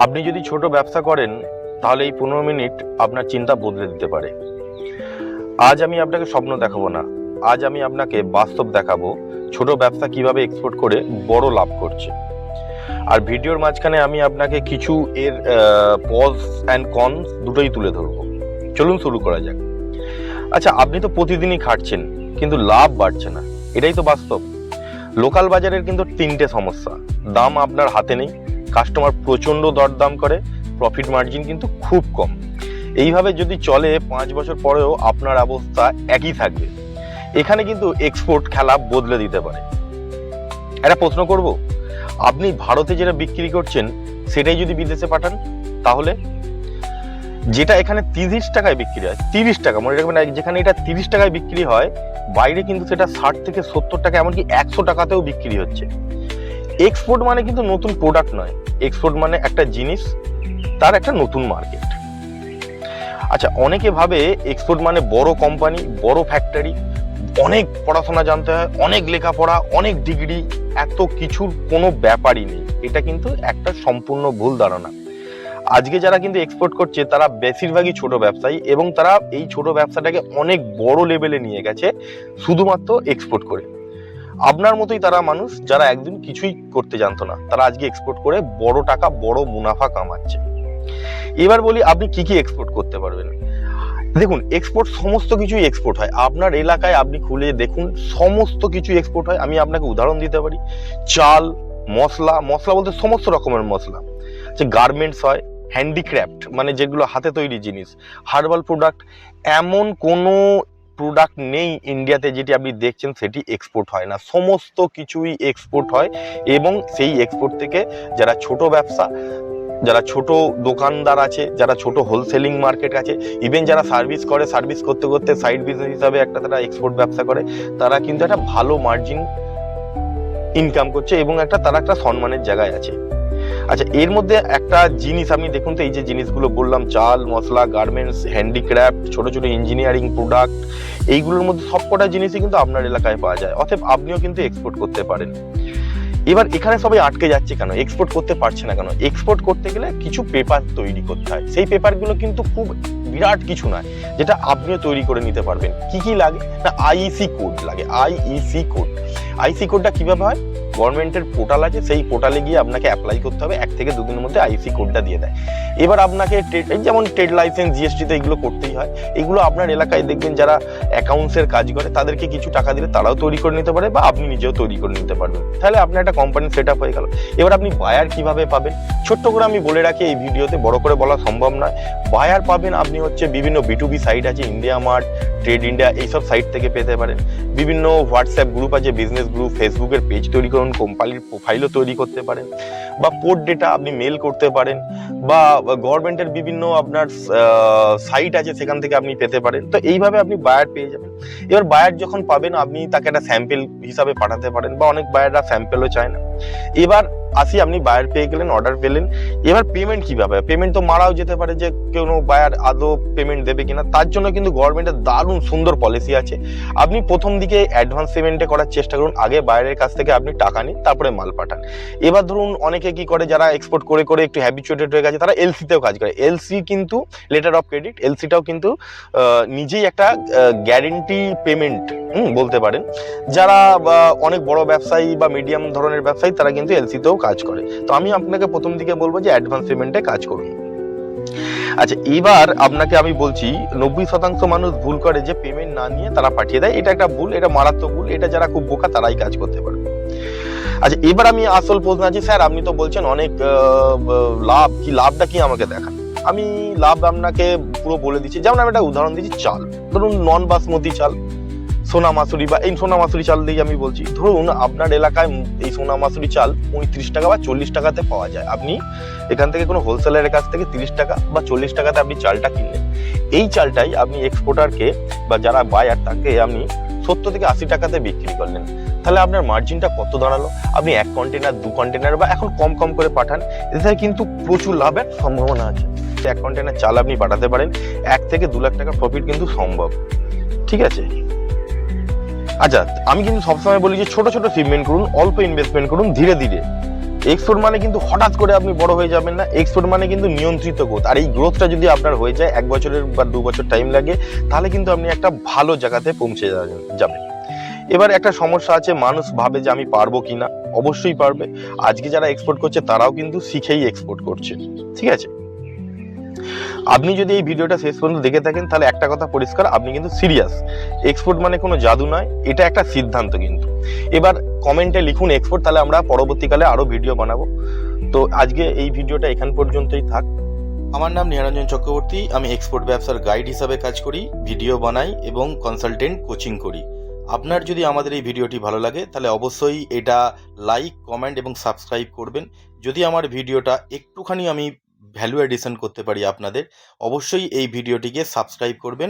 আপনি যদি ছোট ব্যবসা করেন তাহলে এই 15 মিনিট আপনার চিন্তা বদলে দিতে পারে। আজ আমি আপনাকে স্বপ্ন দেখাবো না, আজ আমি আপনাকে বাস্তব দেখাবো ছোট ব্যবসা কিভাবে এক্সপোর্ট করে বড় লাভ করছে। আর ভিডিওর মাঝখানে আমি আপনাকে কিছু এর পজ অ্যান্ড কনস দুটোই তুলে ধরবো। চলুন শুরু করা যাক। আচ্ছা, আপনি তো প্রতিদিনই খাটছেন কিন্তু লাভ বাড়ছে না, এটাই তো বাস্তব। লোকাল বাজারের কিন্তু 3টে সমস্যা। দাম আপনার হাতে নেই, কাস্টমার প্রচণ্ড দরদাম করে, প্রফিট মার্জিন কিন্তু খুব কম। এইভাবে যদি চলে 5 বছর পরেও আপনার অবস্থা একই থাকবে। এখানে কিন্তু এক্সপোর্ট খেলা বদলে দিতে পারে। একটা প্রশ্ন করব, আপনি ভারতে যেটা বিক্রি করছেন সেটাই যদি বিদেশে পাঠান, তাহলে যেটা এখানে 30 টাকায় বিক্রি হয়, 30 টাকা মনে রাখবেন, যেখানে এটা 30 টাকায় বিক্রি হয় বাইরে কিন্তু সেটা 60 থেকে 70 টাকা, এমনকি 100 টাকাতেও বিক্রি হচ্ছে। এক্সপোর্ট মানে কিন্তু নতুন প্রোডাক্ট নয়, এক্সপোর্ট মানে একটা জিনিস, তার একটা নতুন মার্কেট। আচ্ছা, অনেকে ভাবে এক্সপোর্ট মানে বড় কোম্পানি, বড় ফ্যাক্টরি, অনেক পড়াশোনা জানতে হয়, অনেক লেখাপড়া, অনেক ডিগ্রি, এত কিছুর কোনো ব্যাপারই নেই। এটা কিন্তু একটা সম্পূর্ণ ভুল ধারণা। আজকে যারা কিন্তু এক্সপোর্ট করছে তারা বেশিরভাগই ছোট ব্যবসায়ী, এবং তারা এই ছোট ব্যবসাটাকে অনেক বড় লেভেলে নিয়ে গেছে শুধুমাত্র এক্সপোর্ট করে। আপনার মতোই তারা মানুষ যারা একদিন কিছুই করতে জানতো না, তারা আজকে এক্সপোর্ট করে বড় টাকা, বড় মুনাফা কামাচ্ছে। এবার বলি আপনি কি কি এক্সপোর্ট করতে পারবেন। দেখুন, এক্সপোর্ট সমস্ত কিছুই এক্সপোর্ট হয়। আপনার এলাকায় আপনি খুলে দেখুন, সমস্ত কিছু এক্সপোর্ট হয়। আমি আপনাকে উদাহরণ দিতে পারি, চাল, মশলা, মশলা বলতে সমস্ত রকমের মশলা, যে গার্মেন্টস হয়, হ্যান্ডিক্রাফট মানে যেগুলো হাতে তৈরি জিনিস, হার্বাল প্রোডাক্ট, এমন কোনো প্রোডাক্ট নেই ইন্ডিয়াতে যেটি আপনি দেখছেন সেটি এক্সপোর্ট হয় না। সমস্ত কিছুই এক্সপোর্ট হয়, এবং সেই এক্সপোর্ট থেকে যারা ছোট ব্যবসা, যারা ছোট দোকানদার আছে, যারা ছোট হোলসেলিং মার্কেট আছে, ইভেন যারা সার্ভিস করে, সার্ভিস করতে করতে সাইড বিজনেস হিসাবে একটা তারা এক্সপোর্ট ব্যবসা করে, তারা কিন্তু একটা ভালো মার্জিন ইনকাম করছে এবং তারা একটা সম্মানের জায়গায় আছে। আচ্ছা, এর মধ্যে একটা জিনিস আপনি দেখুন তো, এই যে জিনিসগুলো বললাম, চাল, মশলা, গার্মেন্টস, হ্যান্ডিক্রাফট, ছোট ছোট ইঞ্জিনিয়ারিং প্রোডাক্ট, এইগুলোর মধ্যে সবকটা জিনিসই কিন্তু আপনার এলাকায় পাওয়া যায়। অতএব আপনিও কিন্তু এক্সপোর্ট করতে পারেন। এবার এখানে সবাই আটকে যাচ্ছে কেন, এক্সপোর্ট করতে পারছে না কেন? এক্সপোর্ট করতে গেলে কিছু পেপার তৈরি করতে হয়। সেই পেপারগুলো কিন্তু খুব বিরাট কিছু নয়, যেটা আপনিও তৈরি করে নিতে পারবেন। কি কি লাগে না, আইইসি কোড লাগে। আইইসি কোড, আইসি কোডটা কিভাবে হয়? গভর্নমেন্টের পোর্টাল আছে, সেই পোর্টালে গিয়ে আপনাকে অ্যাপ্লাই করতে হবে, 1 থেকে 2 দিনের মধ্যে আইসি কোডটা দিয়ে দেয়। এবার আপনাকে যেমন ট্রেড লাইসেন্স, জিএসটিতে এগুলো করতেই হয়। এগুলো আপনার এলাকায় দেখবেন যারা অ্যাকাউন্টসের কাজ করে তাদেরকে কিছু টাকা দিলে তারাও তৈরি করে নিতে পারে, বা আপনি নিজেও তৈরি করে নিতে পারবেন। তাহলে আপনার একটা কোম্পানি সেট আপ হয়ে গেল। এবার আপনি বায়ার কিভাবে পাবেন? ছোট্ট করে আমি বলে রাখি, এই ভিডিওতে বড় করে বলা সম্ভব নয়। বায়ার পাবেন আপনি বিভিন্ন B2B সাইট আছে, ইন্ডিয়া মার্ট, ট্রেড ইন্ডিয়া, এইসব সাইট থেকে পেতে পারেন। বিভিন্ন হোয়াটসঅ্যাপ গ্রুপ আছে, বিজনেস গ্রুপ, ফেসবুকের পেজ তৈরি করুন, কোম্পানির প্রোফাইলও তৈরি করতে পারেন, বা পোর্ট ডেটা আপনি মেল করতে পারেন, বা গভর্নমেন্টের বিভিন্ন আপনার সাইট আছে সেখান থেকে আপনি পেতে পারেন। তো এইভাবে আপনি বায়ার পেয়ে যাবেন। এবার বায়ার যখন পাবেন, আপনি তাকে একটা স্যাম্পেল হিসাবে পাঠাতে পারেন, বা অনেক বায়াররা স্যাম্পেলও চায় না। এবার আসি, আপনি বায়ার পেয়ে গেলেন, অর্ডার পেলেন, এবার পেমেন্ট কিভাবে? পেমেন্ট তো মারাও যেতে পারে যে কোনো বায়ার আদৌ পেমেন্ট দেবে কিনা। তার জন্য কিন্তু গভর্নমেন্টের দারুণ সুন্দর পলিসি আছে। আপনি প্রথম দিকে অ্যাডভান্স পেমেন্টে করার চেষ্টা করুন, আগে বায়ারের কাছ থেকে আপনি টাকা নিন, তারপরে মাল পাঠান। এবার ধরুন অনেকে কি করে, যারা এক্সপোর্ট করে করে একটু হ্যাবিচুয়েটেড হয়ে গেছে, তারা এলসিতেও কাজ করে। এলসি কিন্তু লেটার অফ ক্রেডিট, এলসিটাও কিন্তু নিজেই একটা গ্যারেন্টি পেমেন্ট বলতে পারেন। যারা অনেক বড় ব্যবসায়ী বা মিডিয়াম ধরনের ব্যবসায়ী, তারা কিন্তু এলসিতেও কাজ করে। তো আমি আপনাকে প্রথম দিকে বলবো যে অ্যাডভান্স পেমেন্টে কাজ করুন। আচ্ছা, এবার আপনাকে আমি বলছি, 90% মানুষ ভুল করে যে পেমেন্ট না নিয়ে তারা পাঠিয়ে দেয়। এটা একটা ভুল, এটা মারাত্মক ভুল। এটা যারা খুব বোকা তারাই কাজ করতে পারবে। আচ্ছা, এবার আমি আসল প্রশ্ন আছে, স্যার আপনি তো বলছেন অনেক লাভ, কি লাভটা কি আমাকে দেখান। আমি লাভ আপনাকে পুরো বলে দিচ্ছি। যেমন আমি একটা উদাহরণ দিচ্ছি, চাল, ধরুন নন বাসমতি চাল, সোনা মাসুরি, বা এই সোনা মাসুরি চাল দিয়ে আমি বলছি। ধরুন আপনার এলাকায় এই সোনা মাসুরি চাল 35 টাকা বা 40 টাকাতে পাওয়া যায়। আপনি এখান থেকে কোনো হোলসেলারের কাছ থেকে 30 টাকা বা 40 টাকাতে আপনি চালটা কিনলেন। এই চালটাই আপনি এক্সপোর্টারকে বা যারা বায়ার তাকে আপনি 70 থেকে 80 টাকাতে বিক্রি করলেন। তাহলে আপনার মার্জিনটা কত দাঁড়ালো? আপনি 1 কন্টেনার, 2 কন্টেনার বা এখন কম কম করে পাঠান, এতে কিন্তু প্রচুর লাভের সম্ভাবনা আছে। 1 কন্টেনার চাল আপনি পাঠাতে পারেন, 1 থেকে 2 লাখ টাকা প্রফিট কিন্তু সম্ভব। ঠিক আছে? আচ্ছা, আমি কিন্তু সবসময় বলি যে ছোট ছোট শিপমেন্ট করুন, অল্প ইনভেস্টমেন্ট করুন, ধীরে ধীরে এক্সপোর্ট মানে কিন্তু হঠাৎ করে আপনি বড় হয়ে যাবেন না। এক্সপোর্ট মানে কিন্তু নিয়ন্ত্রিত গ্রোথ, আর এই গ্রোথটা যদি আপনার হয়ে যায় 1 বছরের বা 2 বছর টাইম লাগে, তাহলে কিন্তু আপনি একটা ভালো জায়গাতে পৌঁছে যাবেন। এবার একটা সমস্যা আছে, মানুষ ভাবে যে আমি পারবো কিনা। অবশ্যই পারবে। আজকে যারা এক্সপোর্ট করছে তারাও কিন্তু শিখেই এক্সপোর্ট করছে, ঠিক আছে। আপনি যদি এই ভিডিওটা শেষ পর্যন্ত দেখে থাকেন, তাহলে একটা কথা পরিষ্কার, আপনি কিন্তু সিরিয়াস। এক্সপোর্ট মানে কোনো জাদু নয়, এটা একটা সিদ্ধান্ত কিন্তু। এবার কমেন্টে লিখুন এক্সপোর্ট, তাহলে আমরা পরবর্তীকালে আরো ভিডিও বানাবো। তো আজকে এই ভিডিওটা এখান পর্যন্তই থাক। আমার নাম নিহারঞ্জন চক্রবর্তী, আমি এক্সপোর্ট ব্যবসার গাইড হিসাবে কাজ করি, ভিডিও বানাই এবং কনসালটেন্ট কোচিং করি। আপনার যদি আমাদের এই ভিডিওটি ভালো লাগে, তাহলে অবশ্যই এটা লাইক, কমেন্ট এবং সাবস্ক্রাইব করবেন। যদি আমার ভিডিওটা একটুখানি আমি ভ্যালু এডিশন করতে পারি আপনাদের, অবশ্যই এই ভিডিওটিকে সাবস্ক্রাইব করবেন।